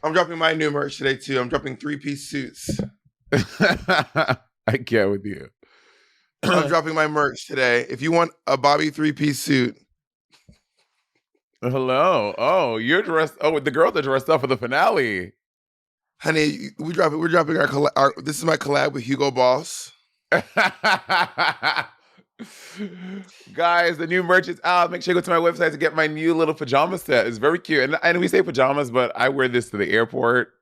I'm dropping my new merch today too. I'm dropping 3-piece suits. I get with you. I'm dropping my merch today. If you want a Bobby 3-piece suit. Hello. Oh, you're dressed. Oh, the girls are dressed up for the finale. Honey, we're dropping our this is my collab with Hugo Boss. Guys, the new merch is out. Make sure you go to my website to get my new little pajama set. It's very cute. And we say pajamas, but I wear this to the airport.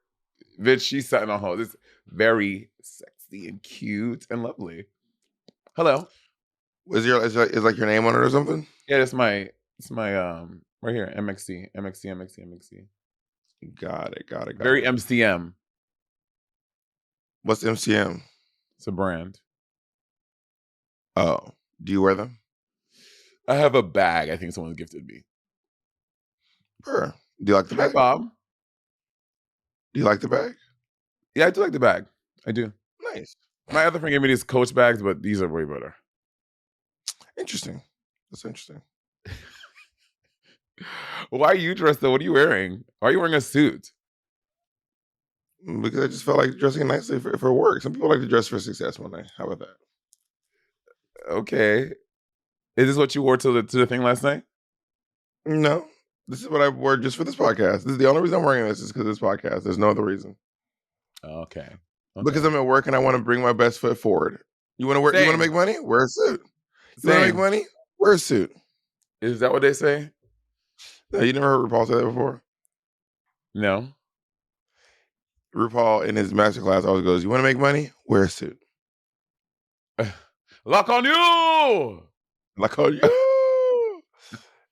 Bitch, she's something on hold. It's very sexy and cute and lovely. Hello. Is like your name on it or something? Yeah, it's my right here. MXC. Got it. Very MCM. What's MCM? It's a brand. Oh, do you wear them? I have a bag. I think someone gifted me. Sure. Do you like the bag? Hi, Bob. Do you like the bag? Yeah, I do like the bag. I do. Nice. My other friend gave me these Coach bags, but these are way better. Interesting. That's interesting. Why are you dressed though? What are you wearing? Why are you wearing a suit? Because I just felt like dressing nicely for work. Some people like to dress for success one day. How about that? Okay. Is this what you wore to the thing last night? No. This is what I wore just for this podcast. This is the only reason I'm wearing this is because of this podcast. There's no other reason. Okay. Because I'm at work and I want to bring my best foot forward. You want to work? Same. You want to make money? Wear a suit. You want to make money? Wear a suit. Is that what they say? No, you never heard RuPaul say that before? No. RuPaul in his masterclass always goes, "You want to make money? Wear a suit." Lock on you. Lock on you.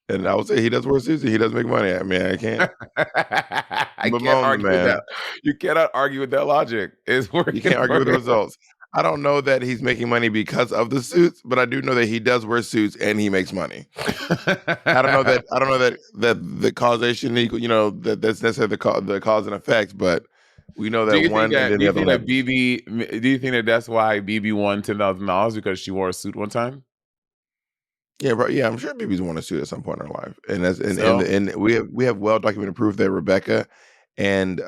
And I would say he does wear suits and he does make money. I mean, I can't. I can't argue with that. You cannot argue with that logic. It's working. You can't argue with the results. I don't know that he's making money because of the suits, but I do know that he does wear suits and he makes money. I don't know that the causation, that's necessarily the cause and effect, but we know that do you one. Think do you think that that's why BB won $10,000 because she wore a suit one time? Yeah, bro. Yeah, I'm sure BB's won a suit at some point in her life, and we have well documented proof that Rebecca and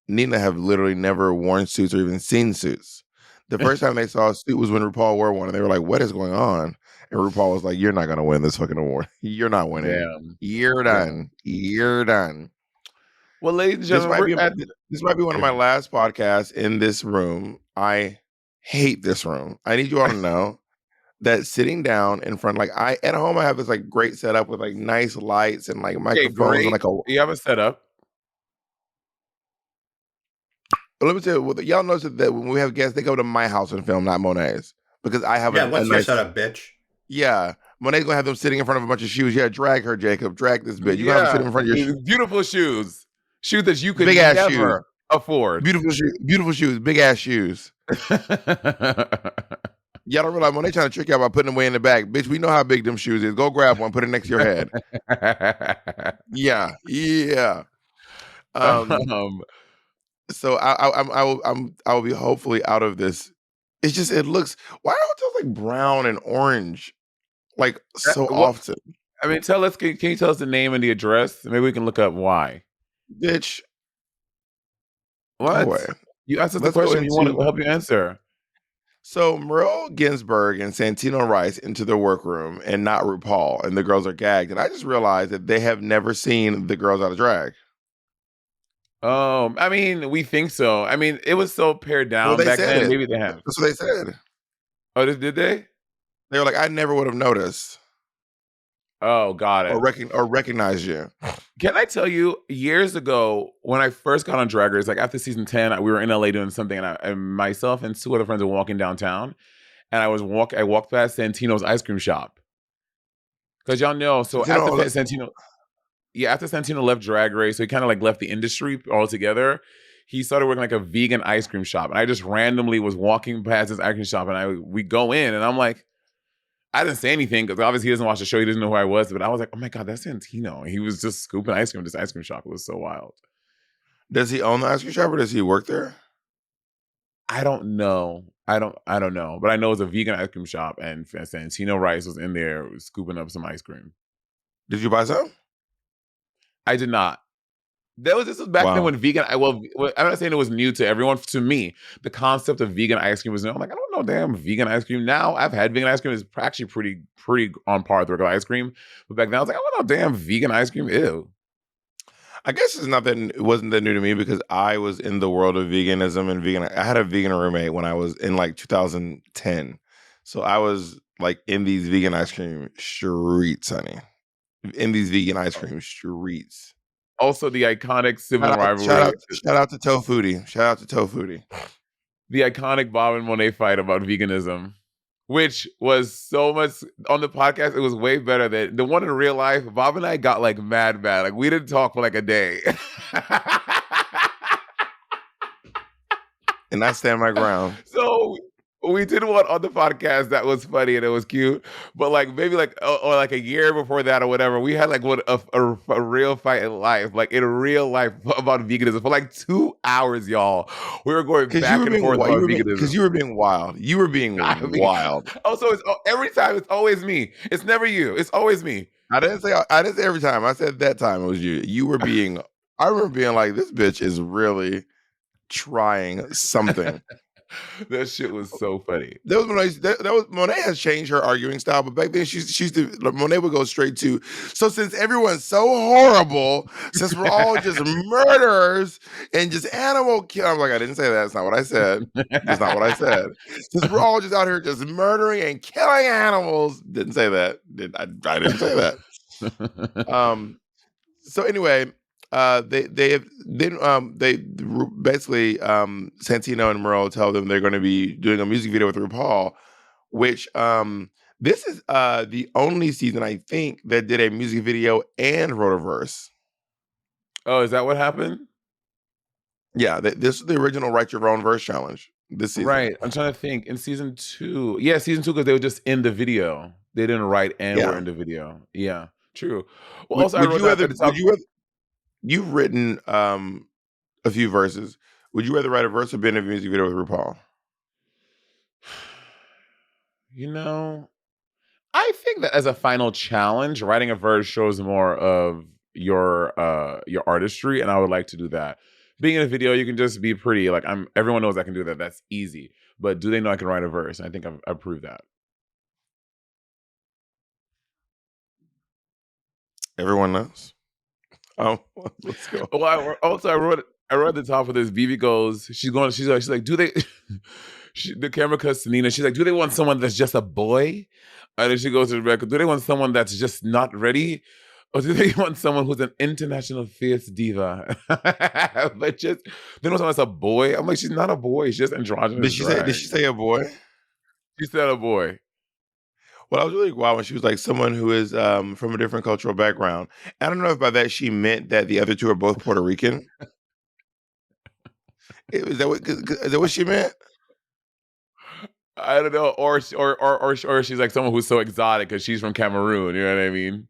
Nina have literally never worn suits or even seen suits. The first time they saw a suit was when RuPaul wore one, and they were like, "What is going on?" And RuPaul was like, "You're not going to win this fucking award. You're not winning. Damn. You're done. You're done." Well, ladies and gentlemen, this might be one of my last podcasts in this room. I hate this room. I need you all to know that sitting down in front, like at home, I have this like great setup with like nice lights and like microphones and like you have a setup. But let me tell you, y'all notice that when we have guests, they go to my house and film, not Monet's, because I have what's your setup, bitch? Yeah, Monet's gonna have them sitting in front of a bunch of shoes. Yeah, drag her, Jacob. Drag this bitch. You gonna have them sitting in front of your beautiful shoes that you could never afford. Beautiful shoes, big ass shoes. Y'all don't realize when they trying to trick y'all by putting them way in the back. Bitch, we know how big them shoes is. Go grab one, put it next to your head. Yeah. So I will be hopefully out of this. It's just it looks. Why are hotels like brown and orange, like so often? I mean, can you tell us the name and the address? Maybe we can look up why. Bitch, what? No way. You asked us the question. You want to help you answer. So Merle Ginsburg and Santino Rice into their workroom and not RuPaul, and the girls are gagged. And I just realized that they have never seen the girls out of drag. I mean, we think so. I mean, it was so pared down back then. Maybe they have. That's what they said. Oh, did they? They were like, I never would have noticed. Oh, got it. Or recognized you. Can I tell you, years ago, when I first got on Drag Race, like after season 10, we were in LA doing something, and myself and two other friends were walking downtown, and I walked past Santino's ice cream shop. Because y'all know, so after Santino left Drag Race, so he kind of like left the industry altogether. He started working like a vegan ice cream shop, and I just randomly was walking past this ice cream shop, and we go in, and I'm like, I didn't say anything because obviously he doesn't watch the show. He doesn't know who I was, but I was like, oh my God, that's Santino. And he was just scooping ice cream at this ice cream shop. It was so wild. Does he own the ice cream shop or does he work there? I don't know. I don't know. But I know it's a vegan ice cream shop, and Santino Rice was in there scooping up some ice cream. Did you buy some? I did not. This was back then Wow. when vegan. I'm not saying it was new to everyone. To me, the concept of vegan ice cream was new. I'm like, I don't know, damn vegan ice cream. Now I've had vegan ice cream. It's actually pretty on par with regular ice cream. But back then I was like, I don't know, damn vegan ice cream. Ew. I guess it wasn't that new to me because I was in the world of veganism and vegan. I had a vegan roommate when I was in like 2010, so I was like in these vegan ice cream streets, honey. In these vegan ice cream streets. Also, the iconic sibling rivalry, Shout out to Tofutti. Shout out to Tofutti. the iconic Bob and Monet fight about veganism, which was so much on the podcast. It was way better than the one in real life. Bob and I got like mad. Like we didn't talk for like a day. And I stand my ground. So we did one on the podcast that was funny and it was cute, but like maybe like or like a year before that or whatever, we had like a real fight in life, like in real life about veganism for like 2 hours, y'all. We were going Because back and forth about veganism. you were being wild. You were being wild. Also, every time it's always me. It's never you. It's always me. I didn't say every time. I said that time it was you. You were being. I remember being like, this bitch is really trying something. That shit was so funny. That was Monet has changed her arguing style, but back then Monet would go straight to. So since everyone's so horrible, since we're all just murderers and just animal kill, I'm like, I didn't say that. That's not what I said. That's not what I said. Since we're all just out here just murdering and killing animals, didn't say that. I didn't say that. So anyway, they basically Santino and Merle tell them they're going to be doing a music video with RuPaul, which this is the only season I think that did a music video and wrote a verse. Oh, is that what happened? Yeah, this is the original Write Your Own Verse challenge this season. Right. I'm trying to think. In season 2, because they were just in the video. They didn't write and were in the video. Yeah, true. Well, also, you've written a few verses. Would you rather write a verse or be in a music video with RuPaul? You know, I think that as a final challenge, writing a verse shows more of your artistry, and I would like to do that. Being in a video, you can just be pretty. Like everyone knows I can do that. That's easy. But do they know I can write a verse? I think I've proved that. Everyone knows. Oh, let's go. Well, I wrote at the top of this. BB goes. She's like, do they? The camera cuts to Nina. She's like, do they want someone that's just a boy? And then she goes to Rebecca. Do they want someone that's just not ready? Or do they want someone who's an international fierce diva? But just they want someone that's a boy. I'm like, she's not a boy. She's just androgynous. Did she say a boy? She said a boy. Well, I was really wild when she was like someone who is from a different cultural background. I don't know if by that she meant that the other two are both Puerto Rican. Is that what she meant? I don't know, or she's like someone who's so exotic because she's from Cameroon. You know what I mean?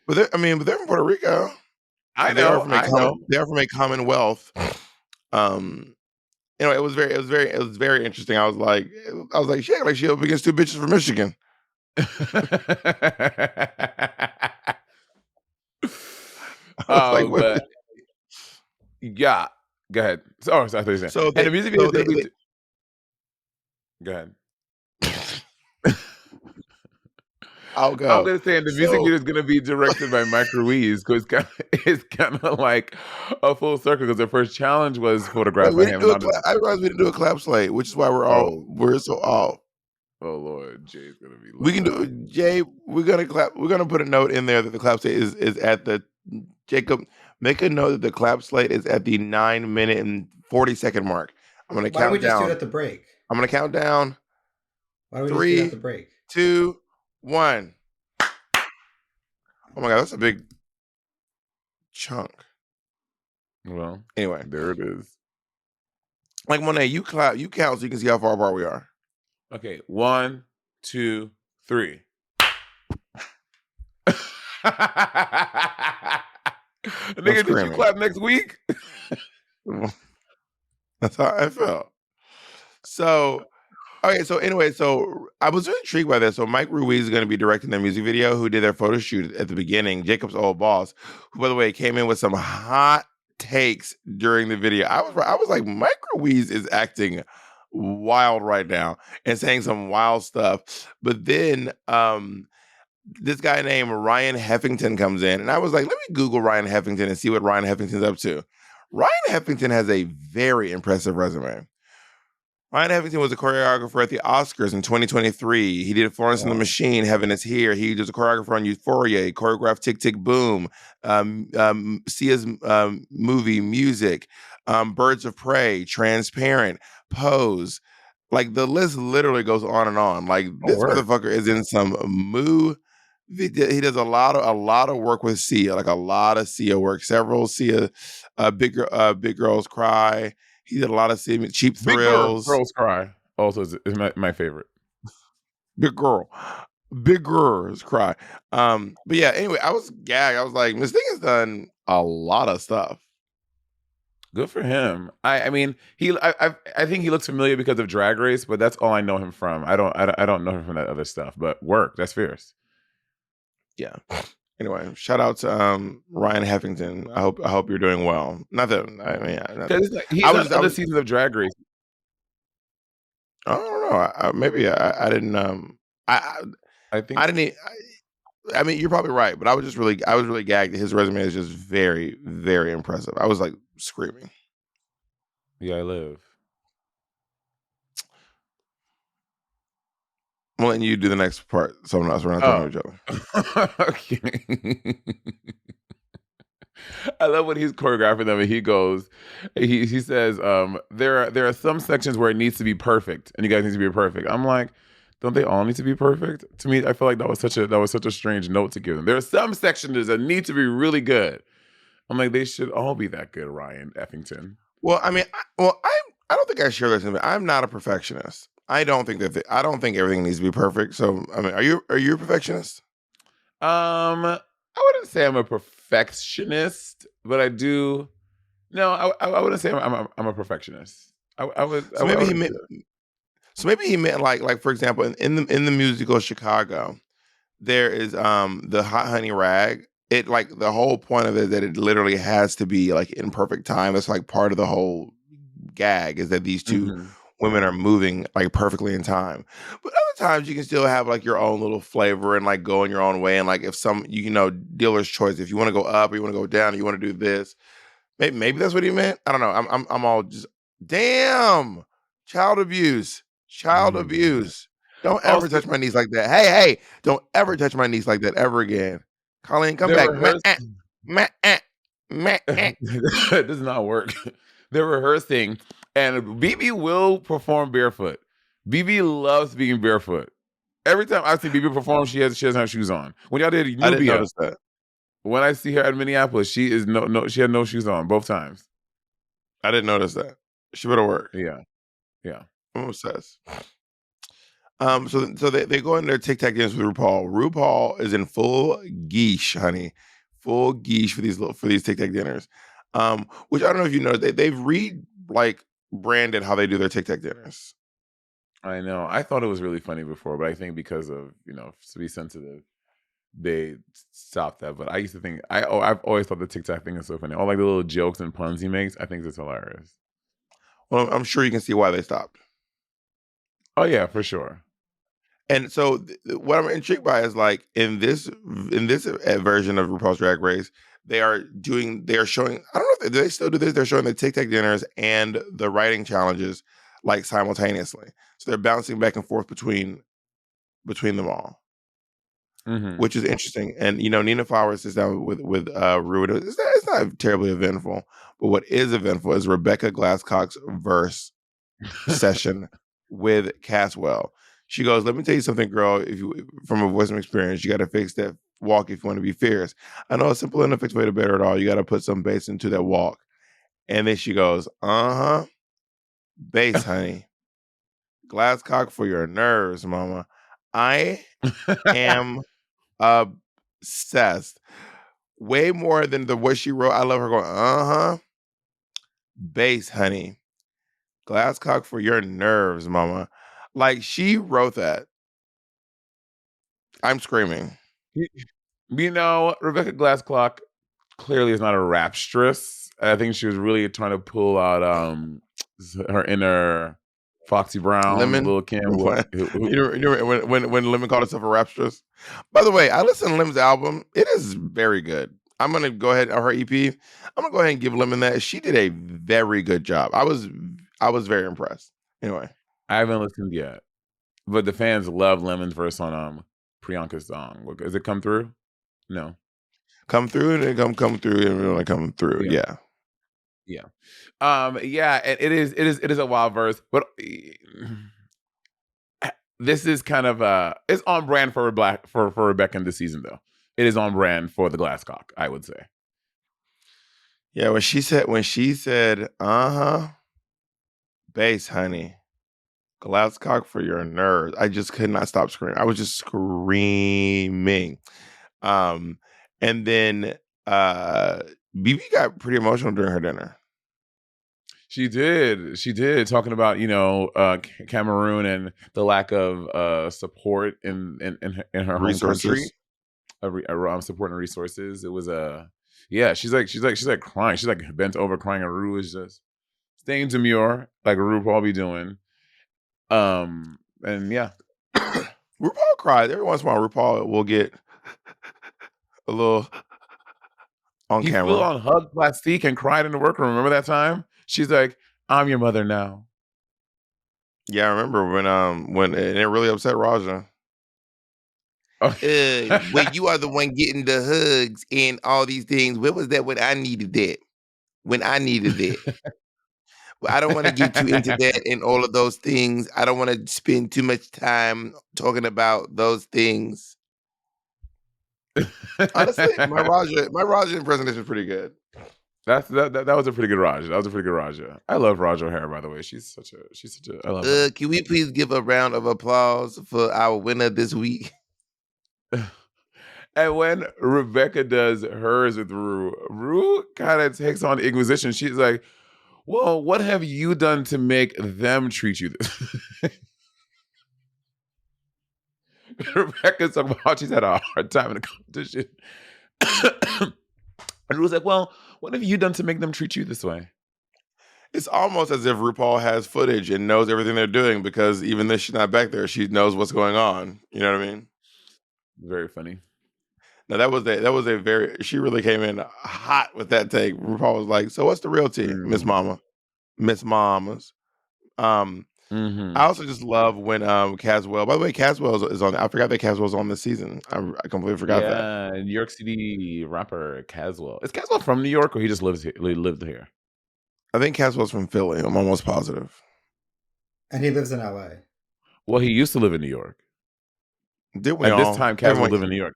But they're from Puerto Rico. I know. They are from a commonwealth. It was very interesting. I was like, she acted like she up against two bitches from Michigan. But yeah, go ahead. I thought you said. So and the music video. Go ahead. I'll go. I'm gonna say the music video is gonna be directed by Mike Ruiz because it's kind of like a full circle because the first challenge was photographed by him. I realized we didn't do a clap slate, which is why we're so off. Oh Lord, Jay's gonna be. We can do Jay. We're gonna clap. We're gonna put a note in there that the clap slate is at the Jacob. Make a note that the clap slate is at the 9-minute and 40-second mark. I'm gonna count down. Why don't we just do it at the break? I'm gonna count down. Why don't we just do it at the break? 2, 1. Oh my God, that's a big chunk. Well, anyway, there it is. Like Monet, you count so you can see how far apart we are. Okay, 1, 2, 3. Nigga, did you clap next week? That's how I felt. So, okay, so anyway, so I was really intrigued by this. So Mike Ruiz is going to be directing their music video, who did their photo shoot at the beginning, Jacob's old boss, who, by the way, came in with some hot takes during the video. I was like, Microweeze is acting wild right now and saying some wild stuff. But then this guy named Ryan Heffington comes in, and I was like, let me Google Ryan Heffington and see what Ryan Heffington's up to. Ryan Heffington has a very impressive resume. Ryan Heffington was a choreographer at the Oscars in 2023. He did Florence and the Machine, Heaven is Here. He was a choreographer on Euphoria. He choreographed Tick, Tick, Boom, Sia's movie Music, Birds of Prey, Transparent, Pose. Like, the list literally goes on and on. Like, this motherfucker is in some he does a lot of work with Sia, like a lot of Sia work. Several Sia, Big Girls Cry. He did a lot of Cheap Thrills. Big Girls Cry also is my favorite. Big Girls Cry. But yeah, anyway, I was gagged. I was like, Miss Thing has done a lot of stuff. Good for him. I mean, I think he looks familiar because of Drag Race, but that's all I know him from. I don't know him from that other stuff. But work, that's fierce. Yeah. Anyway, shout out to Ryan Heffington. I hope you're doing well. Not that I mean, he's on other seasons of Drag Race. I don't know. Maybe I didn't. I think I didn't. I mean, you're probably right, but I was really gagged. His resume is just very, very impressive. I was like screaming. Yeah, I live. I'm letting you do the next part, so we're not talking to each other. Okay. I love when he's choreographing them and he goes, he says, there are some sections where it needs to be perfect and you guys need to be perfect. I'm like, don't they all need to be perfect? To me, I feel like that was such a strange note to give them. There are some sections that need to be really good. I'm like, they should all be that good, Ryan Effington. Well, I mean, I don't think I share this. I'm not a perfectionist. I don't think everything needs to be perfect. So, I mean, are you a perfectionist? I wouldn't say I'm a perfectionist, but I do. No, I wouldn't say I'm a perfectionist. So maybe he meant like for example, in the musical Chicago, there is the Hot Honey Rag. It like the whole point of it is that it literally has to be like in perfect time. It's like part of the whole gag is that these two women are moving like perfectly in time. But other times you can still have like your own little flavor and like go in your own way. And like if dealer's choice, if you want to go up or you want to go down, or you want to do this. Maybe that's what he meant. I don't know. I'm all just damn child abuse. Don't ever touch my niece like that. Hey, don't ever touch my niece like that ever again. Colleen, come back. It does not work. They're rehearsing, and BB will perform barefoot. BB loves being barefoot. Every time I see BB perform, she doesn't have shoes on. When y'all did Nubia, I didn't notice that. When I see her at Minneapolis, she had no shoes on both times. I didn't notice that. She better work. Yeah. I'm obsessed. So they go in their Tic Tac dance with RuPaul. RuPaul is in full geesh, honey, full geesh for these Tic Tac dinners. Which I don't know if you know, they've branded how they do their Tic Tac dinners. I know. I thought it was really funny before, but I think because of to be sensitive, they stopped that. But I used to think I've always thought the Tic Tac thing is so funny. All like the little jokes and puns he makes, I think it's hilarious. Well, I'm sure you can see why they stopped. Oh yeah, for sure. And so what I'm intrigued by is like in this version of RuPaul's Drag Race, they are showing, I don't know if they still do this, they're showing the Tic Tac dinners and the writing challenges like simultaneously. So they're bouncing back and forth between them all. Which is interesting. And Nina Flowers sits down with Ru. It's not terribly eventful, but what is eventful is Rebecca Glasscock's verse session with Caswell. She goes, "Let me tell you something, girl. From a voice of experience, you got to fix that walk if you want to be fierce. I know a simple and effective way to better it all. You got to put some bass into that walk." And then she goes, bass, honey. Glasscock for your nerves, mama. I am obsessed. Way more than what she wrote. I love her going, bass, honey. Glasscock for your nerves, mama. Like, she wrote that. I'm screaming. Rebecca Glasscock clearly is not a rapstress. I think she was really trying to pull out her inner Foxy Brown, Lemon. Lil Kim. I'm playing. You know when Lemon called herself a rapstress. By the way, I listened to Lemon's album. It is very good. I'm gonna go ahead on her EP. I'm gonna go ahead and give Lemon that. She did a very good job. I was very impressed. Anyway, I haven't listened yet, but the fans love Lemon's verse on Priyanka's song. Does it come through? No. come through and then come through and really come through. Yeah. Yeah. Yeah, and it is a wild verse, but this is kind of it's on brand for Rebecca in this season though. It is on brand for the Glasscock, I would say. Yeah, when she said, bass, honey, Glasscock for your nerves. I just could not stop screaming. I was just screaming. And then BB got pretty emotional during her dinner. She did, talking about Cameroon and the lack of support in her home country, supporting resources. It was she's like crying. She's like bent over crying, and Ru is just staying demure like RuPaul be doing. And yeah, RuPaul cried every once in a while. RuPaul will get a little on camera. He flew on Hug Plastique and cried in the workroom. Remember that time? She's like, "I'm your mother now." Yeah, I remember when and it really upset Raja. When you are the one getting the hugs and all these things, where was that when I needed that? When I needed it. Well, I don't want to get too into that and all of those things. I don't want to spend too much time talking about those things. Honestly, my Raja impersonation is pretty good. That was a pretty good Raja. That was a pretty good Raja. I love Raja O'Hara, by the way. She's such a I love her. Can we please give a round of applause for our winner this week? And when Rebecca does hers with Ru kind of takes on Inquisition. She's like, "Well, what have you done to make them treat you this?" Rebecca's talking about she's had a hard time in the competition. And Ru's like, "Well, what have you done to make them treat you this way?" It's almost as if RuPaul has footage and knows everything they're doing because even though she's not back there, she knows what's going on. You know what I mean? Very funny. Now that was a very she really came in hot with that take. RuPaul was like, "So what's the real tea, Miss Mamas?" I also just love when Caswell. By the way, Caswell is on. I forgot that Caswell's on this season. I completely forgot that. Yeah, New York City rapper Caswell. Is Caswell from New York or he just lived here? I think Caswell's from Philly. I'm almost positive. And he lives in LA. Well, he used to live in New York. Did we At all? this time, Caswell lived in New York.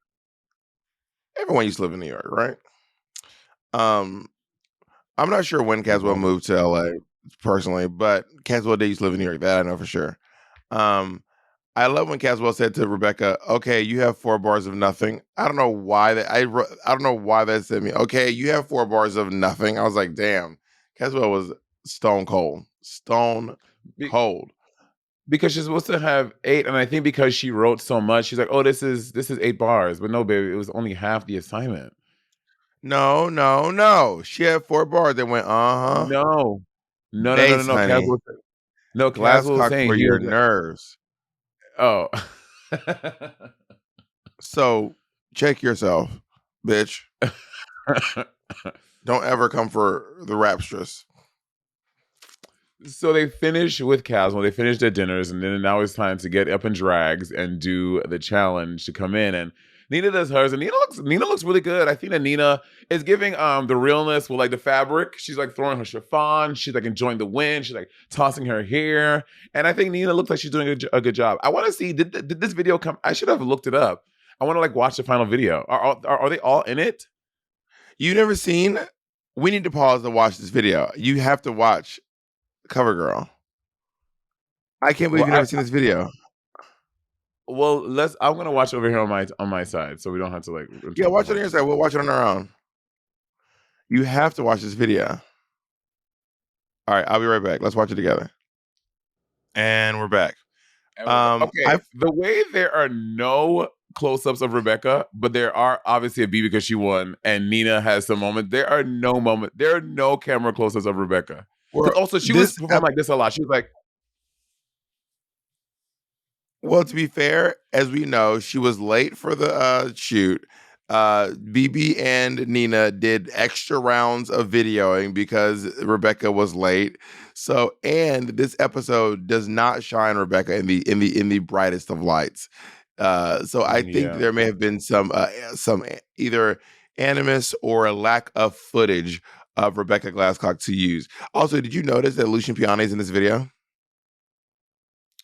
Everyone used to live in New York, right? I'm not sure when Caswell moved to LA personally, but Caswell did used to live in New York. That I know for sure. I love when Caswell said to Rebecca, "Okay, you have 4 bars of nothing." I don't know why that I don't know why that said me. Okay, you have 4 bars of nothing. I was like, damn. Caswell was stone cold. Because she's supposed to have 8, and I think because she wrote so much, she's like, "Oh, this is 8 bars." But no, baby, it was only half the assignment. No. She had 4 bars that went, No. Bass, honey. Caswell was saying for your nerves. Oh. So check yourself, bitch. Don't ever come for the rapstress. So they finish with Caswell. They finish their dinners, and then now it's time to get up in drags and do the challenge to come in. And Nina does hers, and Nina looks really good. I think that Nina is giving the realness with like the fabric. She's like throwing her chiffon. She's like enjoying the wind. She's like tossing her hair, and I think Nina looks like she's doing a good job. I want to see did this video come? I should have looked it up. I want to like watch the final video. Are they all in it? You never seen? We need to pause to watch this video. You have to watch CoverGirl. I can't believe you've never seen this video. Well, I'm gonna watch it over here on my side, so we don't have to like. Yeah, watch it on your side. We'll watch it on our own. You have to watch this video. All right, I'll be right back. Let's watch it together. And we're back. Okay, the way there are no close-ups of Rebecca, but there are obviously a B because she won, and Nina has some moment. There are no camera close-ups of Rebecca. Because also she was performing like this a lot. She was like, well, to be fair, as we know, she was late for the shoot. BB and Nina did extra rounds of videoing because Rebecca was late. So, and this episode does not shine Rebecca in the brightest of lights. So I think there may have been some either animus or a lack of footage of Rebecca Glasscock to use. Also, did you notice that Lucian Piani is in this video?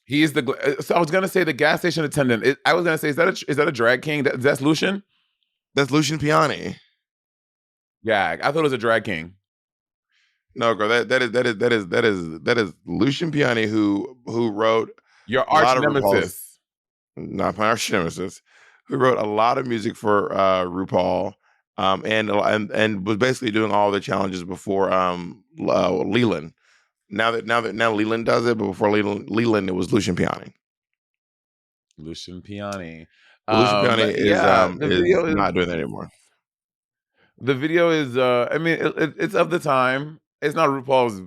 he is so I was gonna say the gas station attendant. I was gonna say, is that a drag king? That's Lucian? That's Lucian Piani. Yeah, I thought it was a drag king. No, girl, that is Lucian Piani who wrote Your a lot arch of RuPaul's, nemesis. not my arch nemesis, who wrote a lot of music for RuPaul, and was basically doing all the challenges before Leland. Now Leland does it, but before Leland it was Lucian Piani. Lucian Piani. Lucian Piani The video is not doing that anymore. The video is I mean it's of the time. It's not RuPaul's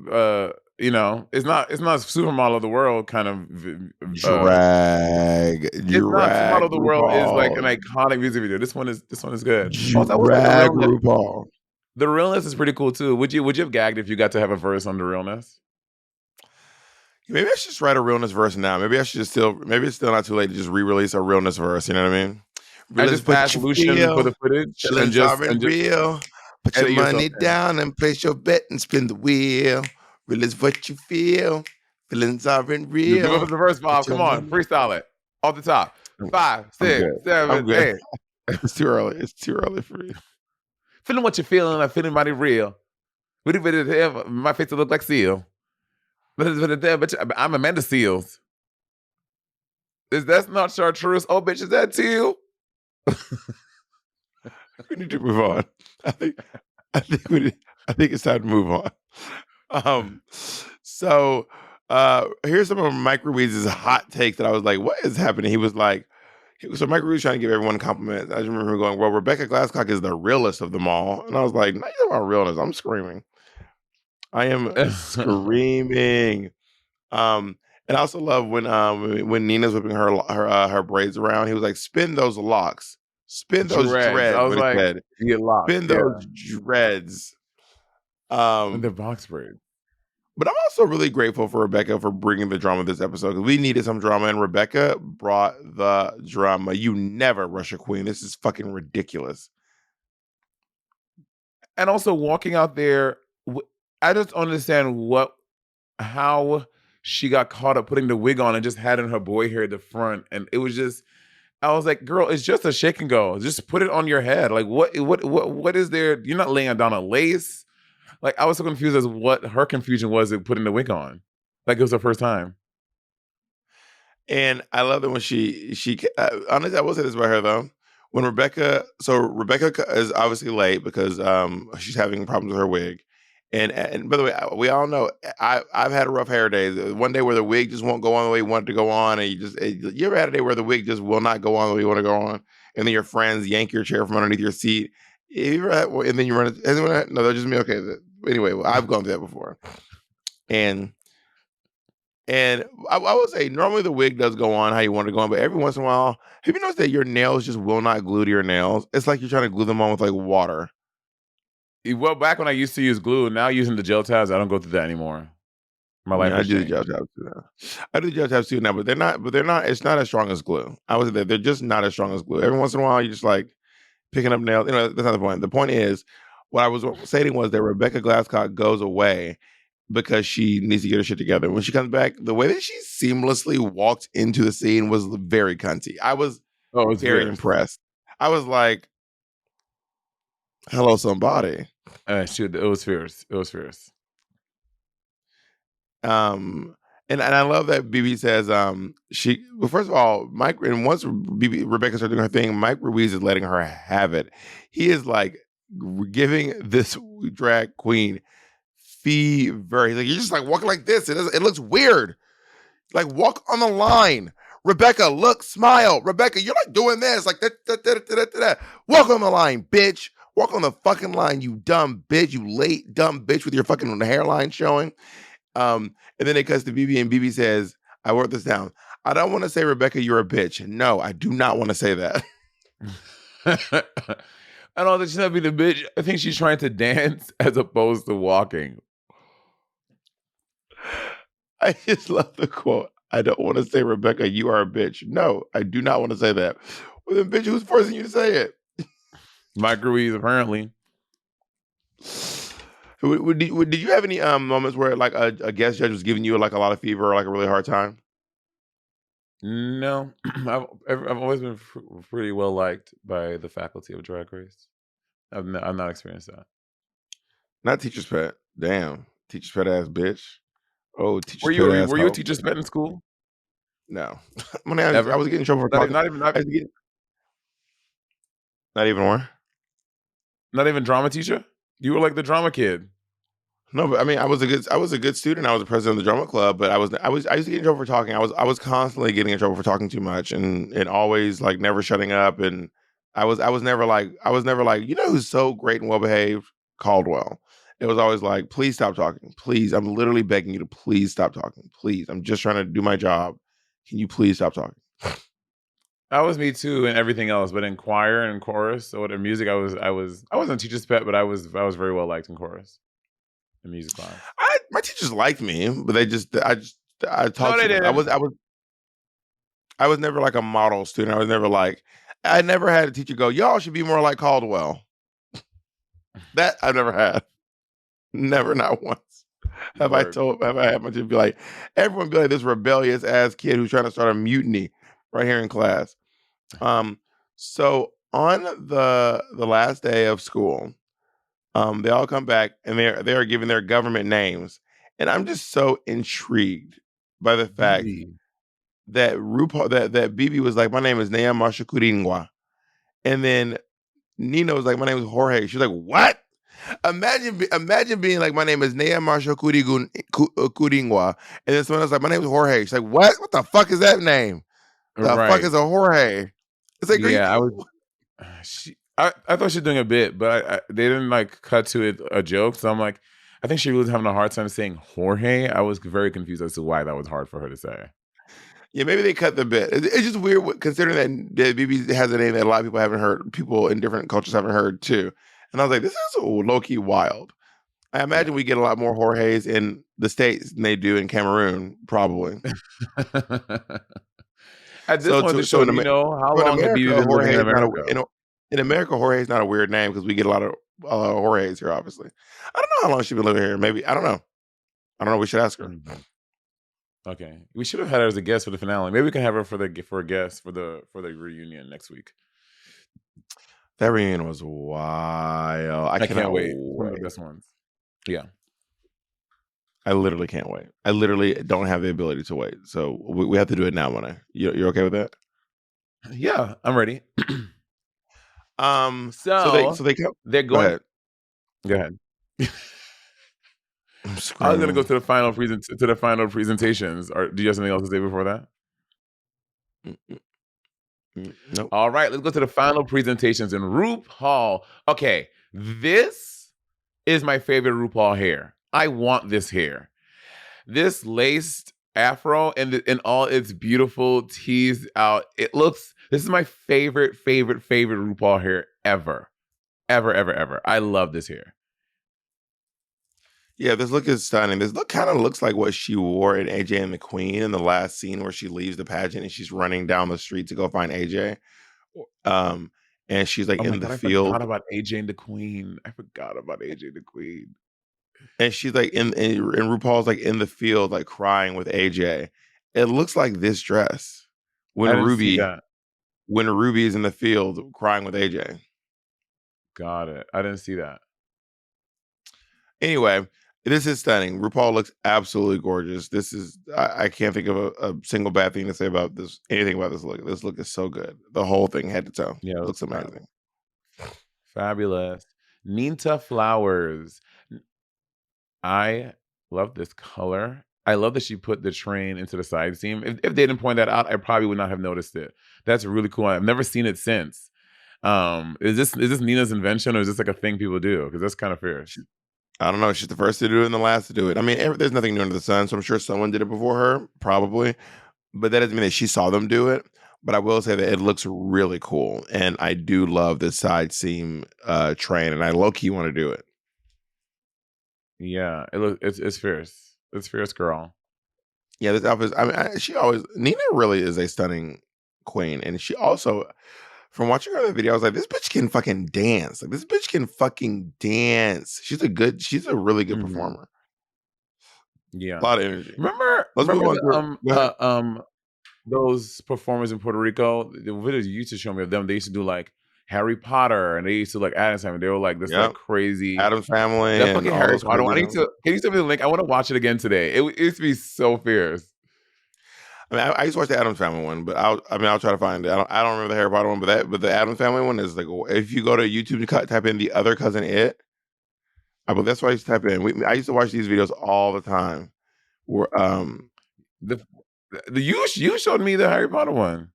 it's not Supermodel of the World kind of drag. It's not Supermodel of the World is like an iconic music video. This one is good. Also, I will say RuPaul. The realness is pretty cool too. Would you have gagged if you got to have a verse on the realness? Maybe I should just write a realness verse now. Maybe I should maybe it's still not too late to just re-release a realness verse. You know what I mean? I just asked Lucian for the footage and just real. Put your money down and place your bet and spin the wheel. Real is what you feel. Feelings aren't real. Give us the verse, Bob. Come on, freestyle it off the top. 5, 6, 7, 8. It's too early. It's too early for me. Feeling what you're feeling. I'm feeling mighty real. My face to look like Seal. But I'm Amanda Seals. That's not chartreuse? Oh, bitch, is that teal? We need to move on. I think it's time to move on. So here's some of Mike Ruiz's hot takes that I was like, what is happening? He was like, so Mike Ruiz trying to give everyone compliments. I just remember him going, well, Rebecca Glasscock is the realest of them all. And I was like, not about realness. I'm screaming. I am screaming. And I also love when Nina's whipping her braids around. He was like, "Spin those locks, spin those dreads." I was like, "Spin those dreads." The box braids. But I'm also really grateful for Rebecca for bringing the drama this episode because we needed some drama, and Rebecca brought the drama. You never rush a queen. This is fucking ridiculous. And also walking out there, I just understand how she got caught up putting the wig on and just had in her boy hair at the front. And it was just, I was like, girl, it's just a shake and go. Just put it on your head. Like, what is there? You're not laying down a lace. Like, I was so confused as what her confusion was in putting the wig on. Like, it was her first time. And I love that when she honestly, I will say this about her though. When Rebecca is obviously late because she's having problems with her wig. And by the way, we all know I've had a rough hair day. One day where the wig just won't go on the way you want it to go on, and you ever had a day where the wig just will not go on the way you want to go on, and then your friends yank your chair from underneath your seat. And then you run it. No, that's just me. Okay. Anyway, I've gone through that before, and I would say normally the wig does go on how you want it to go on, but every once in a while, have you noticed that your nails just will not glue to your nails? It's like you're trying to glue them on with like water. Well, back when I used to use glue, now using the gel tabs, I don't go through that anymore. My life. I do the gel tabs too now. I do the gel tabs too now, but they're not. It's not as strong as glue. I was there. They're just not as strong as glue. Every once in a while, you just like picking up nails. You know, that's not the point. The point is, what I was saying was that Rebecca Glasscock goes away because she needs to get her shit together. When she comes back, the way that she seamlessly walked into the scene was very cunty. I was very impressed. I was like, "Hello, somebody." It was fierce. It was fierce. And I love that BB says well, first of all, Mike, and once Rebecca started doing her thing, Mike Ruiz is letting her have it. He is like giving this drag queen fever. He's like, you're just like walking like this. It looks weird. Like walk on the line. Rebecca, look, smile. Rebecca, you're like doing this. Like, that. Walk on the line, bitch. Walk on the fucking line, you dumb bitch. You late, dumb bitch with your fucking hairline showing. And then it cuts to BB, and BB says, I wrote this down. I don't want to say, Rebecca, you're a bitch. No, I do not want to say that. I don't think she's not being a bitch. I think she's trying to dance as opposed to walking. I just love the quote. I don't want to say, Rebecca, you are a bitch. No, I do not want to say that. Well, then, bitch, who's forcing you to say it? Microweaves, apparently. Did you have any moments where like a guest judge was giving you like a lot of fever or like a really hard time? No, I've always been pretty well liked by the faculty of Drag Race. I've not experienced that. Not teacher's pet. Damn, teacher's pet ass bitch. Oh, teacher's pet ass. Were you a teacher's pet in school? No, I was getting in trouble for talking. Not even one. Not even drama teacher. You were like the drama kid. No, but I mean, I was a good student. I was the president of the drama club, but I used to get in trouble for talking. I was constantly getting in trouble for talking too much, and always like never shutting up. And I was never like you know who's so great and well behaved? Caldwell. It was always like, please stop talking. Please, I'm literally begging you to please stop talking. Please, I'm just trying to do my job. Can you please stop talking? That was me too, and everything else. But in choir and chorus, so in music, I wasn't teacher's pet, but I was very well liked in chorus. Music class. My teachers liked me, but I talked. No, they didn't. I was never like a model student. I never had a teacher go, y'all should be more like Caldwell. That I've never had. Never, not once. Have I had my teacher be like, everyone be like this rebellious ass kid who's trying to start a mutiny right here in class. So on the last day of school, they all come back and they are giving their government names. And I'm just so intrigued by the fact that RuPaul, that BB was like, my name is Nea Marsha Kuringwa. And then Nina was like, my name is Jorge. She's like, what? Imagine being like, my name is Nea Marsha Kuringwa. And then someone else like, my name is Jorge. She's like, what? What the fuck is that name? The fuck is a Jorge? It's like, yeah, I thought she was doing a bit, but they didn't like cut to it a joke. So I'm like, I think she was having a hard time saying Jorge. I was very confused as to why that was hard for her to say. Yeah, maybe they cut the bit. It's just weird considering that BB has a name that a lot of people haven't heard, people in different cultures haven't heard too. And I was like, this is low-key wild. I imagine we get a lot more Jorges in the States than they do in Cameroon, probably. At this point, how long have you been living in America? In America, Jorge is not a weird name because we get a lot of Jorges here, obviously. I don't know how long she's been living here. Maybe, I don't know. We should ask her. Okay, we should have had her as a guest for the finale. Maybe we can have her for a guest for the reunion next week. That reunion was wild. I can't wait. One of the best ones. Yeah. I literally can't wait. I literally don't have the ability to wait. So we have to do it now, Monet. You're okay with that? Yeah, I'm ready. So they come. They're going. Go ahead. I was gonna go to the final presentations. Or do you have something else to say before that? Nope. All right, let's go to the final presentations in RuPaul. Okay, this is my favorite RuPaul hair. I want this hair. This laced afro and in all its beautiful teased out. This is my favorite RuPaul hair ever. Ever. I love this hair. Yeah, this look is stunning. This look kind of looks like what she wore in AJ and the Queen in the last scene where she leaves the pageant and she's running down the street to go find AJ. And she's like in the field. I forgot about AJ and the Queen. And she's like and RuPaul's like in the field, like crying with AJ. It looks like this dress when Ruby is in the field crying with AJ. Got it. I didn't see that. Anyway, this is stunning. RuPaul looks absolutely gorgeous. This is I can't think of a single bad thing to say about this. Anything about this look. This look is so good. The whole thing, head to toe. Yeah, it looks amazing. Fabulous. Ninta Flowers. I love this color. I love that she put the train into the side seam. If they didn't point that out, I probably would not have noticed it. That's really cool. I've never seen it since. Is this Nina's invention, or is this like a thing people do? Because that's kind of fierce. I don't know. She's the first to do it and the last to do it. I mean, there's nothing new under the sun, so I'm sure someone did it before her, probably. But that doesn't mean that she saw them do it. But I will say that it looks really cool, and I do love the side seam train, and I low key want to do it. Yeah, it's fierce. It's fierce, girl. Yeah, this outfit. I mean, Nina really is a stunning queen, and she also, from watching her in the video, I was like, this bitch can fucking dance. Like, this bitch can fucking dance. She's a really good performer. Yeah, a lot of energy. Remember those performers in Puerto Rico? The videos you used to show me of them, they used to do like Harry Potter, and they used to like Addams Family. They were like this like crazy Addams Family. That fucking and Harry Potter. I need to. Can you send me the link? I want to watch it again today. It used to be so fierce. I mean, I used to watch the Addams Family one, but I'll try to find it. I don't remember the Harry Potter one, but the Addams Family one is like, if you go to YouTube to type in the other cousin it, I believe that's what I used to type in. I used to watch these videos all the time. Where you showed me the Harry Potter one.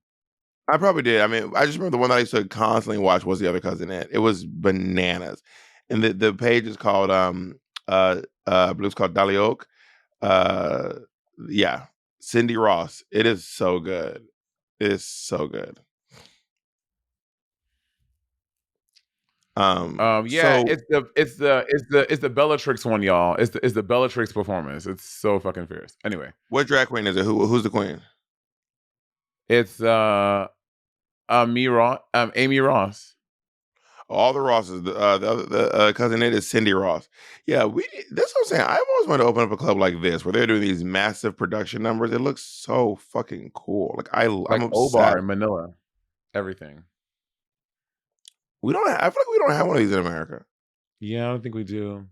I probably did. I mean, I just remember the one that I used to constantly watch was the other cousin it. It was bananas, and the page is called I believe it's called Dolly Oak. Yeah. Cindy Ross. It is so good. It is so good. Yeah, it's the Bellatrix one, y'all. It's the Bellatrix performance. It's so fucking fierce. Anyway, what drag queen is it? Who's the queen? It's Amy Ross. All the Rosses. The cousin it is Cindy Ross. Yeah, that's what I'm saying. I've always wanted to open up a club like this where they're doing these massive production numbers. It looks so fucking cool. Like I'm obsessed. Obar in Manila. Everything. I feel like we don't have one of these in America. Yeah, I don't think we do.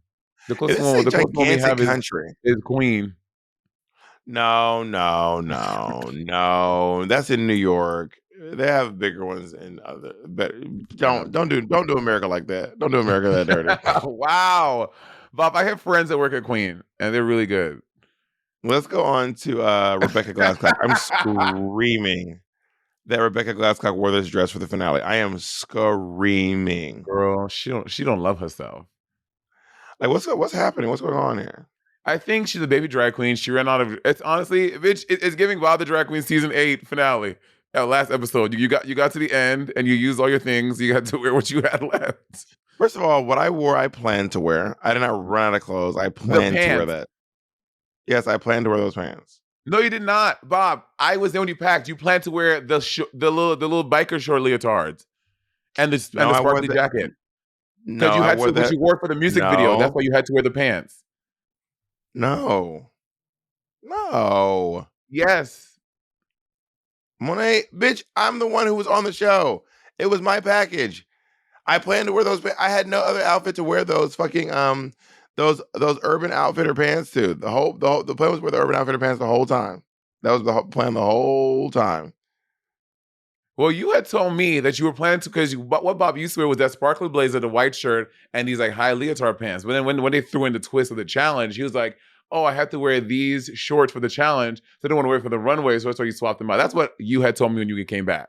The closest one we have is Queen. No. That's in New York. They have bigger ones in other. Don't do America like that. Don't do America that dirty. Wow, Bob, I have friends that work at Queen, and they're really good. Let's go on to Rebecca Glasscock. I'm screaming that Rebecca Glasscock wore this dress for the finale. I am screaming. Girl, she don't love herself. Like, what's happening? What's going on here? I think she's a baby drag queen. She ran out of. It's honestly, bitch. It's giving Bob the Drag Queen season 8 finale. Last episode, you got to the end and you used all your things. You got to wear what you had left. First of all, what I wore, I planned to wear. I did not run out of clothes. I planned to wear that. Yes, I planned to wear those pants. No, you did not, Bob. I was there when you packed. You planned to wear the little biker short leotards and the sparkly jacket. No, you had what you wore for the music video. That's why you had to wear the pants. No. Yes. Monet, bitch, I'm the one who was on the show. It was my package. I planned to wear those. I had no other outfit to wear those fucking those Urban Outfitter pants to. The plan was to wear the Urban Outfitter pants the whole time. That was the plan the whole time. Well, you had told me that you were planning to, because what Bob used to wear was that sparkly blazer, the white shirt, and these like high leotard pants. But then when they threw in the twist of the challenge, he was like, oh, I have to wear these shorts for the challenge. So I don't want to wear it for the runway. So that's why you swapped them out. That's what you had told me when you came back.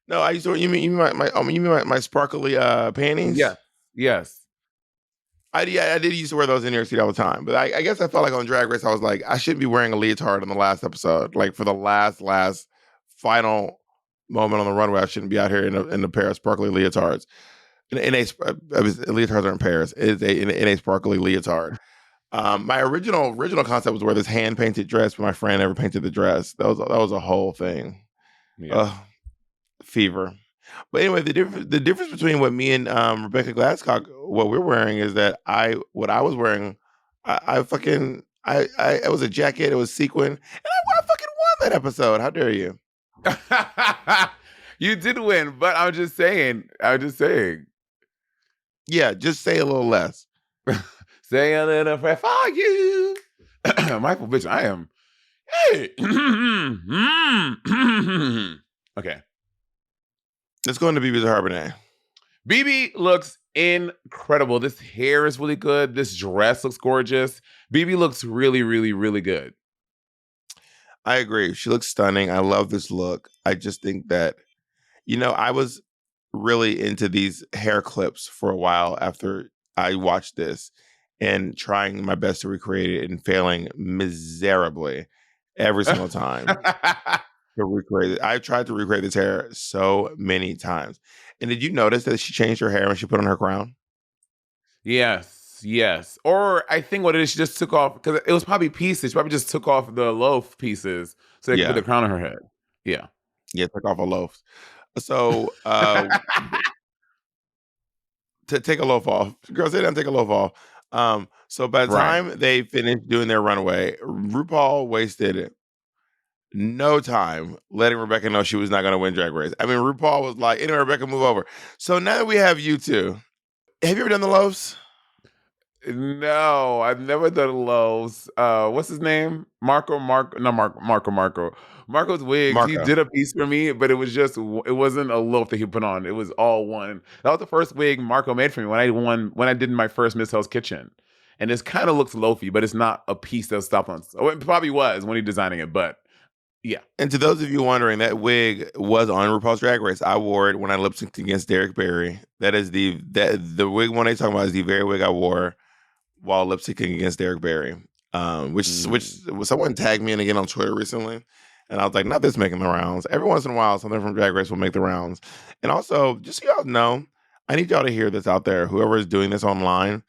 No, I used to. You mean my sparkly panties? Yes. I did used to wear those in New York City all the time. But I guess I felt like on Drag Race, I was like, I shouldn't be wearing a leotard on the last episode. Like for the last final moment on the runway, I shouldn't be out here in a pair of sparkly leotards. Leotards are in Paris. It is in a sparkly leotard. My original concept was to wear this hand painted dress, but my friend never painted the dress. That was a whole thing. Yeah. Fever. But anyway, the difference between what me and Rebecca Glasscock, what we're wearing, is that what I was wearing, it was a jacket, it was sequin, and I fucking won that episode. How dare you? You did win, but I'm just saying. Yeah, just say a little less. Say a little prayer for you. Michael, bitch, I am. Hey. Okay. Let's go into BB's Harbonnet. BB looks incredible. This hair is really good. This dress looks gorgeous. BB looks really, really, really good. I agree. She looks stunning. I love this look. I just think that, I was really into these hair clips for a while after I watched this and trying my best to recreate it and failing miserably every single time to recreate it. I've tried to recreate this hair so many times. And did you notice that she changed her hair when she put on her crown? Yes. Or I think what it is, she just took off, because it was probably pieces. She probably just took off the loaf pieces so they could put Yeah. the crown on her head. Yeah. Yeah, took off a loaf. So to take a loaf off. Girl, sit down and take a loaf off. So by the Right. time they finished doing their runway, RuPaul wasted no time letting Rebecca know she was not going to win Drag Race. I mean, RuPaul was like, anyway, Rebecca, move over. So now that we have you two, have you ever done the loaves? No, I've never done loaves. What's his name? Marco's wigs. He Marco. did a piece for me, but it wasn't a loaf that he put on. It was all one. That was the first wig Marco made for me when I did my first Miss Hell's Kitchen. And this kind of looks loafy, but it's not a piece that stopped on. Oh, it probably was when he designing it, but yeah. And to those of you wondering, that wig was on RuPaul's Drag Race. I wore it when I lip synced against Derek Barry. That is the wig one they talking about is the very wig I wore while lip syncing against Derek Barry. Which someone tagged me in again on Twitter recently. And I was like, not this making the rounds. Every once in a while, something from Drag Race will make the rounds. And also, just so y'all know, I need y'all to hear this out there. Whoever is doing this online,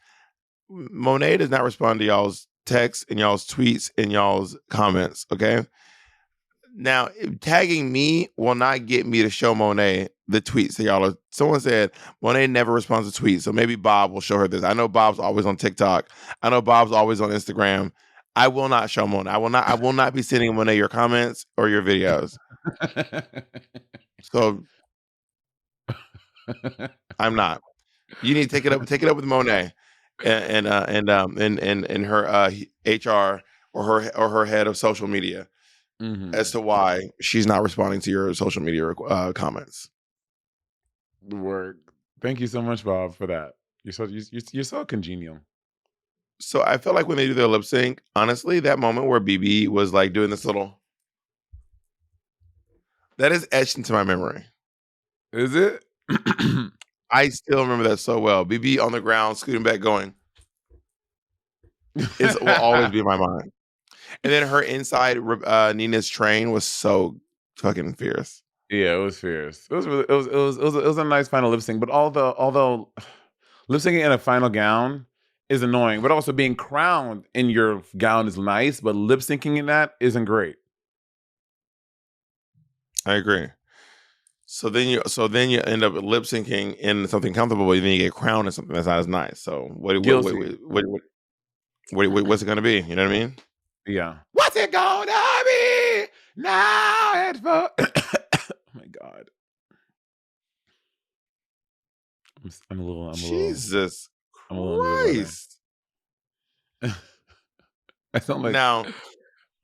Monet does not respond to y'all's texts and y'all's tweets and y'all's comments, okay? Now, tagging me will not get me to show Monet the tweets that y'all are. Someone said Monet never responds to tweets, so maybe Bob will show her this. I know Bob's always on TikTok. I know Bob's always on Instagram. I will not show Monet. I will not be sending Monet your comments or your videos. So I'm not. You need to take it up. Take it up with Monet and her HR or her head of social media. Mm-hmm. As to why she's not responding to your social media comments. Work. Thank you so much, Bob, for that. You're so congenial. So I feel like when they do their lip sync, honestly, that moment where BB was like doing this little, that is etched into my memory. Is it? I still remember that so well. BB on the ground, scooting back, going. It will always be in my mind. And then her inside Nina's train was so fucking fierce. Yeah, it was fierce. It was a nice final lip sync. But although lip syncing in a final gown is annoying, but also being crowned in your gown is nice. But lip syncing in that isn't great. I agree. So then you end up lip syncing in something comfortable, but then you get crowned in something that's not as nice. So what's it gonna be? You know what I mean? Yeah. What's it gonna be now? It's for oh my God. I'm a little. Jesus I'm a little Christ. I sound like now.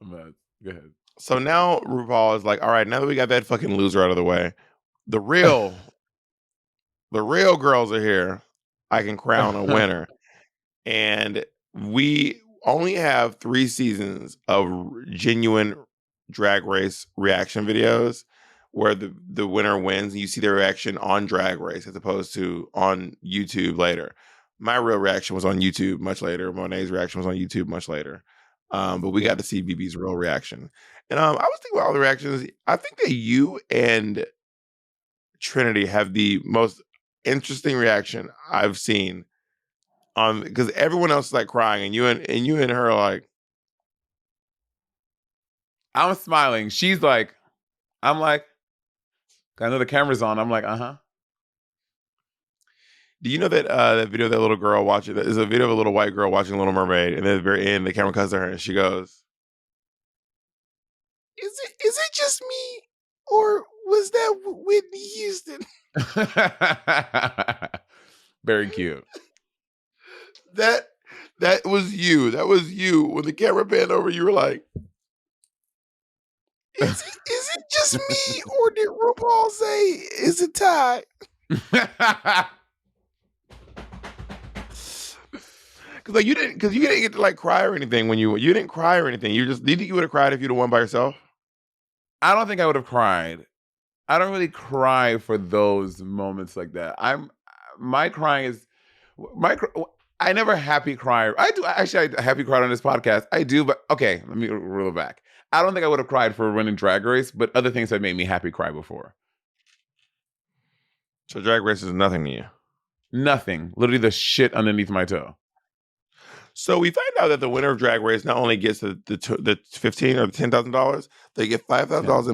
Go ahead. So now RuPaul is like, all right, now that we got that fucking loser out of the way, the real girls are here. I can crown a winner. And we only have 3 seasons of genuine Drag Race reaction videos where the winner wins and you see their reaction on Drag Race as opposed to on YouTube later. My real reaction was on YouTube much later. Monet's reaction was on YouTube much later. But we got to see BB's real reaction. And I was thinking about all the reactions. I think that you and Trinity have the most interesting reaction I've seen. Because everyone else is like crying, and you and her are like, I'm smiling. She's like, I'm like, I know the camera's on. I'm like, uh-huh. do you know that that video of that little girl watching? There's a video of a little white girl watching Little Mermaid, and then at the very end, the camera cuts to her, and she goes, "Is it just me, or was that Whitney Houston?" Very cute. That was you. That was you. When the camera panned over, you were like, "Is it just me, or did RuPaul say is it Ty?" Because you didn't get to like cry or anything when you didn't cry or anything. Do you think you would have cried if you'd have won by yourself? I don't think I would have cried. I don't really cry for those moments like that. My crying is my. I never happy cry. I do actually. I happy cried on this podcast. I do, but okay. Let me reel back. I don't think I would have cried for winning Drag Race, but other things have made me happy cry before. So Drag Race is nothing to you. Nothing. Literally the shit underneath my toe. So we find out that the winner of Drag Race not only gets the $15,000 or $10,000, they get $5,000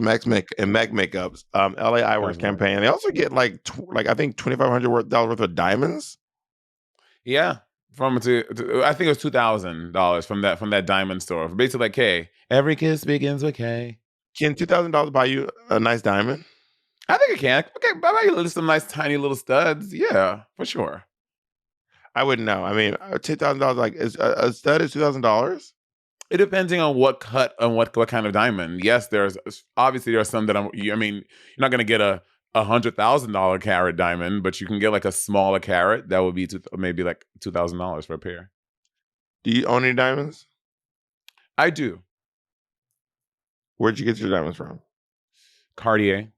in Mac makeups, LA Eyewear's campaign. They also get like I think $2,500 worth of diamonds. Yeah, I think it was $2,000 from that diamond store. Basically, like, hey, every kiss begins with K. Can $2,000 buy you a nice diamond? I think it can. Okay, buy you some nice tiny little studs. Yeah, for sure. I wouldn't know. I mean, $2,000 like a stud is $2,000. It depending on what cut and what kind of diamond. Yes, there are some that you're not gonna get a $100,000 carat diamond, but you can get like a smaller carat that would be maybe like $2,000 for a pair. Do you own any diamonds? I do. Where'd you get your diamonds from? Cartier.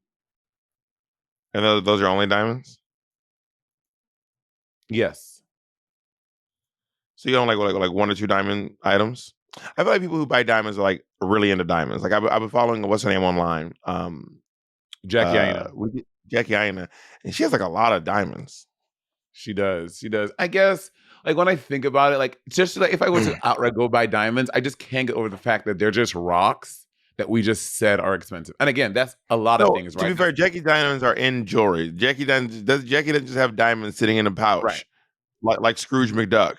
And those are only diamonds? Yes. So you don't like one or two diamond items? I feel like people who buy diamonds are like really into diamonds. Like I've been following what's her name online, Jackie Aina. Jackie Aina, and she has like a lot of diamonds. She does. I guess like when I think about it, like just like if I were to outright go buy diamonds, I just can't get over the fact that they're just rocks that we just said are expensive. And again, that's a lot of things, right? To be fair, Jackie diamonds are in jewelry. Jackie doesn't just have diamonds sitting in a pouch, right? Like Scrooge McDuck.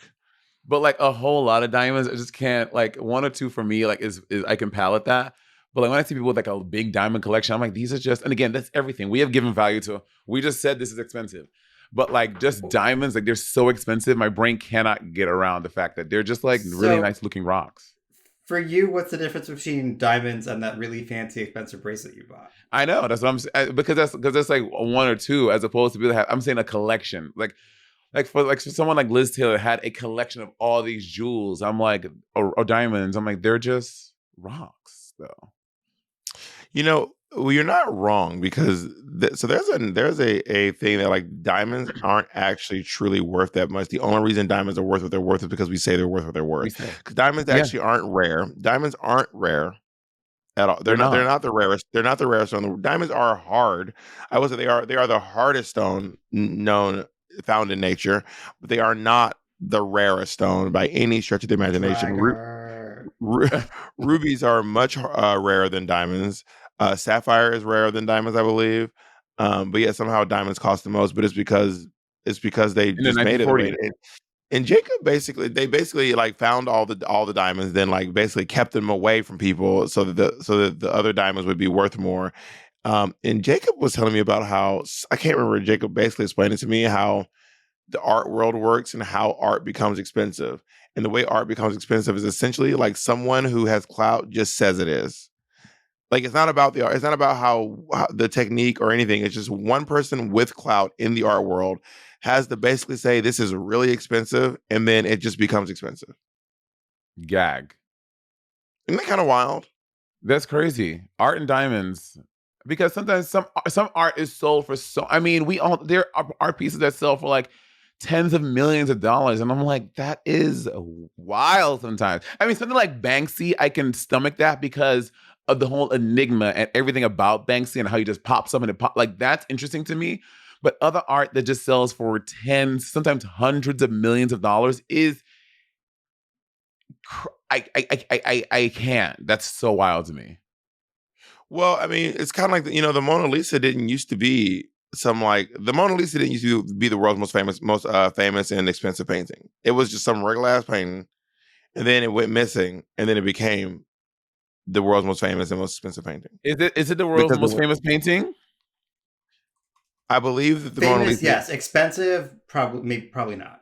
But like a whole lot of diamonds, I just can't. Like one or two for me, like is I can palate that. But like when I see people with like a big diamond collection, I'm like, these are just. And again, that's everything. We have given value to. We just said this is expensive, but like just diamonds, like they're so expensive. My brain cannot get around the fact that they're just like really nice looking rocks. For you, what's the difference between diamonds and that really fancy, expensive bracelet you bought? I know that's what I'm saying because that's like one or two as opposed to be like I'm saying a collection like for someone like Liz Taylor had a collection of all these jewels. I'm like, or diamonds. I'm like, they're just rocks, though. You know, well, you're not wrong because so there's a thing that like diamonds aren't actually truly worth that much. The only reason diamonds are worth what they're worth is because we say they're worth what they're worth. Because diamonds actually aren't rare. Diamonds aren't rare at all. They're not the rarest. They're not the rarest stone. Diamonds are hard. I would say they are the hardest stone found in nature, but they are not the rarest stone by any stretch of the imagination. Rubies are much rarer than diamonds. Sapphire is rarer than diamonds, I believe. But yeah, somehow diamonds cost the most, but it's because they just made it. And Jacob they basically like found all the diamonds, then like basically kept them away from people so that the other diamonds would be worth more. And Jacob was telling me about how I can't remember. Jacob basically explained it to me how the art world works and how art becomes expensive. And the way art becomes expensive is essentially like someone who has clout just says it is. Like it's not about the art. It's not about how the technique or anything. It's just one person with clout in the art world has to basically say this is really expensive, and then it just becomes expensive. Gag. Isn't that kind of wild? That's crazy. Art and diamonds. Because sometimes some art is sold for there are art pieces that sell for like tens of millions of dollars. And I'm like, that is wild sometimes. I mean, something like Banksy, I can stomach that because of the whole enigma and everything about Banksy and how he just pops up and like that's interesting to me. But other art that just sells for tens, sometimes hundreds of millions of dollars is I can't. That's so wild to me. Well, I mean, it's kind of like the Mona Lisa didn't used to be the Mona Lisa didn't used to be the world's most famous and expensive painting. It was just some regular ass painting, and then it went missing, and then it became the world's most famous and most expensive painting. Is it the world's most famous painting? I believe that the Mona Lisa. Yes, expensive. Probably not.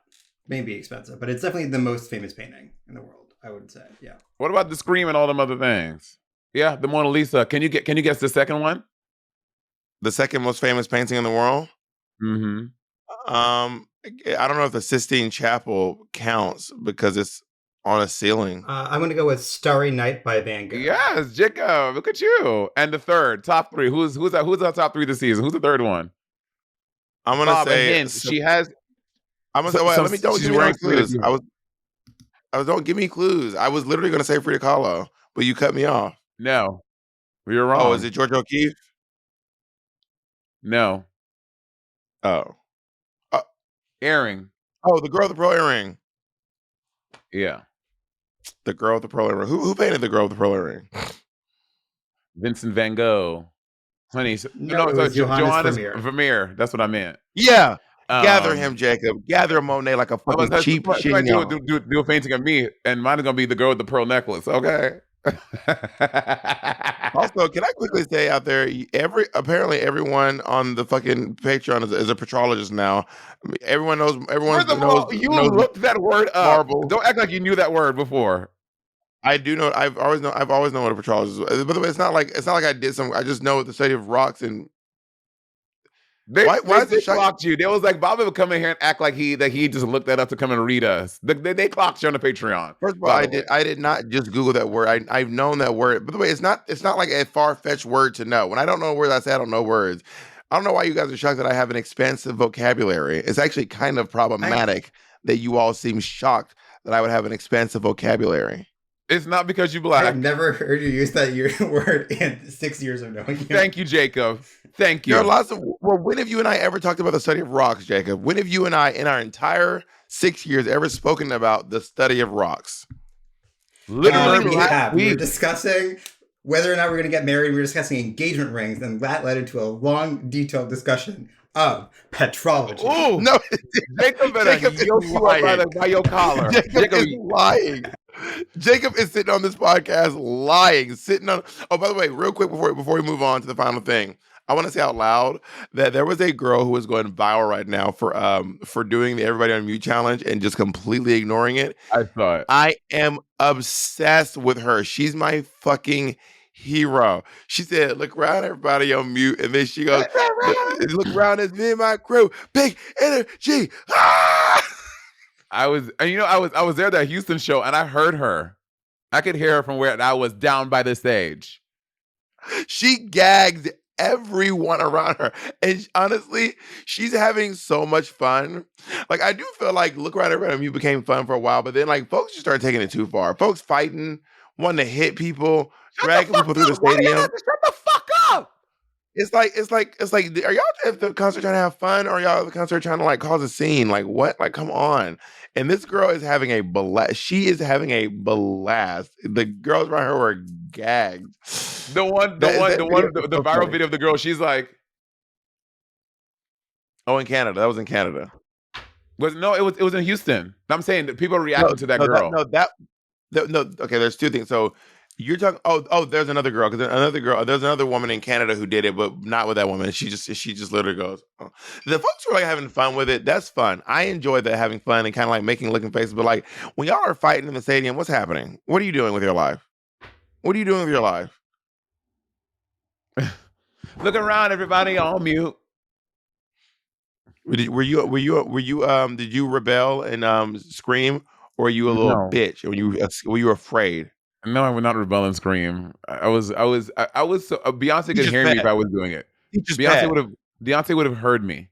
Maybe expensive, but it's definitely the most famous painting in the world. I would say, yeah. What about the Scream and all them other things? Yeah, the Mona Lisa. Can you guess the second one? The second most famous painting in the world? Mm-hmm. I don't know if the Sistine Chapel counts because it's on a ceiling. I'm going to go with Starry Night by Van Gogh. Yes, Jacob. Look at you. And the third, top three. Who's our top three this season? Who's the third one? I'm gonna Bob, a say. hint. She has. I'm gonna say. Wait, let me. Don't She's give me no wearing clues. Don't give me clues. I was literally gonna say Frida Kahlo, but you cut me off. No, you're wrong. Oh, is it George O'Keeffe? No. Oh. Earring. Oh, the girl with the pearl earring. Yeah. The girl with the pearl earring. Who painted the girl with the pearl earring? Vincent Van Gogh. Honey, it was Johannes Vermeer. That's what I meant. Yeah. Gather him, Jacob. Gather Monet like a fucking cheap shit. Do a painting of me, and mine is gonna be the girl with the pearl necklace. Okay. Also, can I quickly say out there, apparently everyone on the fucking Patreon is a petrologist now. I mean, everyone knows. Everyone knows. You looked that word up. Marble. Don't act like you knew that word before. I do know. I've always known what a petrologist is. By the way, it's not like I did some. I just know the study of rocks and. Why is it clocked you? They was like Bobby would come in here and act like he just looked that up to come and read us. They clocked you on the Patreon. First of all, I did not just Google that word. I've known that word. By the way, it's not like a far-fetched word to know. When I don't know words, I say I don't know words. I don't know why you guys are shocked that I have an expansive vocabulary. It's actually kind of problematic that you all seem shocked that I would have an expansive vocabulary. It's not because you black. I've never heard you use that word in 6 years of knowing you. Thank you, Jacob. Thank you. There are lots of. Well, when have you and I ever talked about the study of rocks, Jacob? When have you and I, in our entire 6 years, ever spoken about the study of rocks? Literally, we were discussing whether or not we're going to get married. We were discussing engagement rings, and that led into a long, detailed discussion of petrology. Oh no, Jacob is by your collar. Jacob is lying. Jacob is sitting on this podcast lying. Oh, by the way, real quick before we move on to the final thing, I want to say out loud that there was a girl who is going viral right now for doing the Everybody on Mute challenge and just completely ignoring it. I saw it. I am obsessed with her. She's my fucking hero. She said, "Look around, everybody on mute," and then she goes, "Look around, it's me and my crew, big energy." Ah! I was there at that Houston show, and I heard her. I could hear her from where I was down by the stage. She gagged everyone around her, and honestly, she's having so much fun. Like, I do feel like Look Around, Everybody on Mute became fun for a while, but then like folks just started taking it too far. Folks fighting, wanting to hit people, dragging people through the stadium. Shut the fuck up! It's like, are y'all at the concert trying to have fun, or are y'all at the concert trying to like cause a scene? Like what? Like, come on. And this girl is having a blast. She is having a blast. The girls around her were gagged. The viral video of the girl, she's like, oh, in Canada. That was in Canada. It was in Houston. I'm saying that people reacted to that girl. Okay, there's two things. So you're talking. Oh, there's another girl. Because there's another woman in Canada who did it, but not with that woman. She just literally goes. Oh. The folks who are like having fun with it, that's fun. I enjoy that, having fun and kind of like making looking faces. But like when y'all are fighting in the stadium, what's happening? What are you doing with your life? What are you doing with your life? Look around, everybody on mute. Did you rebel and scream, or were you a little bitch? Were you afraid? No, I would not rebel and scream. I was. Beyonce could hear me if I was doing it. Beyonce would have heard me.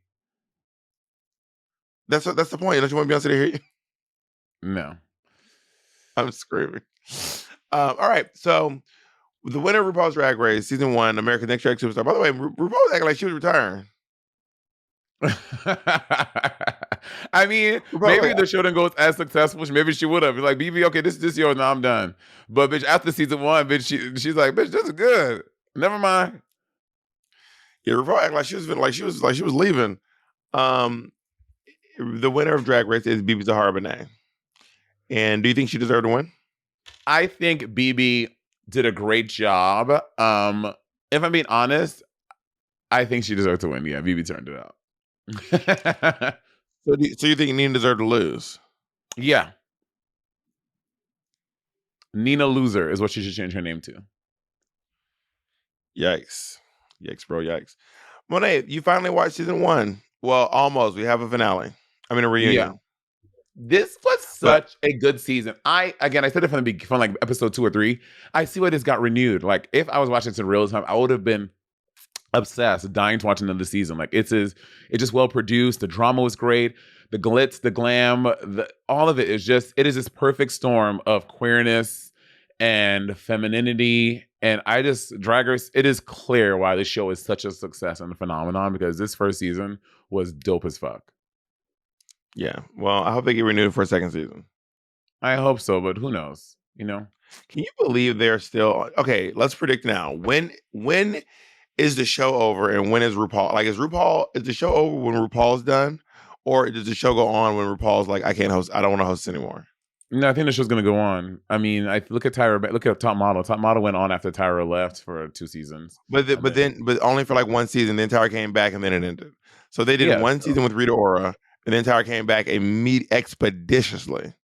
That's the point. Don't you want Beyonce to hear you? No, I'm screaming. All right, so the winner of RuPaul's Drag Race season 1, America's Next Drag Superstar. By the way, RuPaul was acting like she was retiring. I mean, maybe the show didn't go as successful. Maybe she would have. Like, BB, okay, this is yours. Now I'm done. But bitch, after season 1, bitch, she's like, bitch, this is good. Never mind. Yeah, RuPaul acted like she was leaving. The winner of Drag Race is BB Zahara Benet. And do you think she deserved to win? I think BB did a great job. If I'm being honest, I think she deserved to win. Yeah, BB turned it out. So you think Nina deserved to lose? Yeah. Nina Loser is what she should change her name to. Yikes, bro, yikes. Monet, you finally watched season 1. Well, almost. We have a finale. I mean, a reunion. Yeah. This was such a good season. I said it from like episode 2 or 3. I see why this got renewed. Like, if I was watching this in real time, I would have been obsessed, dying to watch another season. Like, it's just well produced. The drama was great. The glitz, the glam, all of it is this perfect storm of queerness and femininity. And Drag Race, it is clear why this show is such a success and a phenomenon, because this first season was dope as fuck. Yeah. Well, I hope they get renewed for a second season. I hope so, but who knows? Can you believe they're still okay? Let's predict now. When is the show over, and when is RuPaul? Like, is the show over when RuPaul's done, or does the show go on when RuPaul's like, I can't host, I don't want to host anymore? No, I think the show's gonna go on. I mean, I look at Tyra. Look at Top Model. Top Model went on after Tyra left for 2 seasons. But only for like 1 season. Then Tyra came back, and then it ended. So they did 1 season with Rita Ora. And then Tyra came back expeditiously.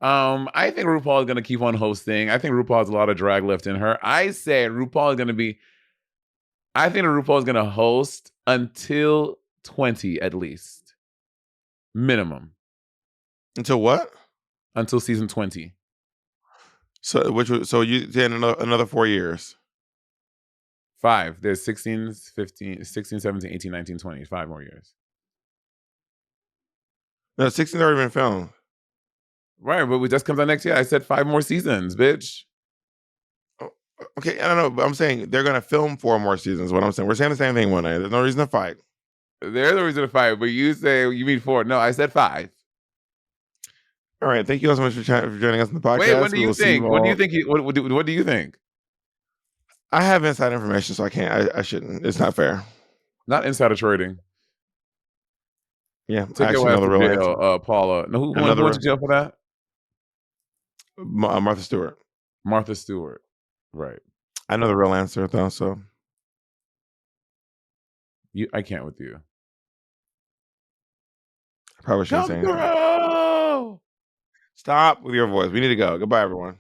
I think RuPaul is going to keep on hosting. I think RuPaul has a lot of drag left in her. I think RuPaul is going to host until 20 at least. Minimum. Until what? Until season 20. So you said another 4 years. 5. There's 16, 15, 16, 17, 18, 19, 20. 5 more years. No, 16's already been filmed. Right, but it just comes out next year. I said 5 more seasons, bitch. Oh, okay, I don't know, but I'm saying they're going to film 4 more seasons. What I'm saying, we're saying the same thing one day. There's no reason to fight. There's no reason to fight, but you say you mean 4. No, I said 5. All right, thank you all so much for joining us on the podcast. Wait, what do you think? What do you think? What do you think? I have inside information, so I can't. I shouldn't. It's not fair. Not insider trading. Yeah, I actually know the real answer. Paula. No, who went to jail for that? Martha Stewart. Martha Stewart. Right. I know the real answer though, so I can't with you. I probably shouldn't say anything. Stop with your voice. We need to go. Goodbye, everyone.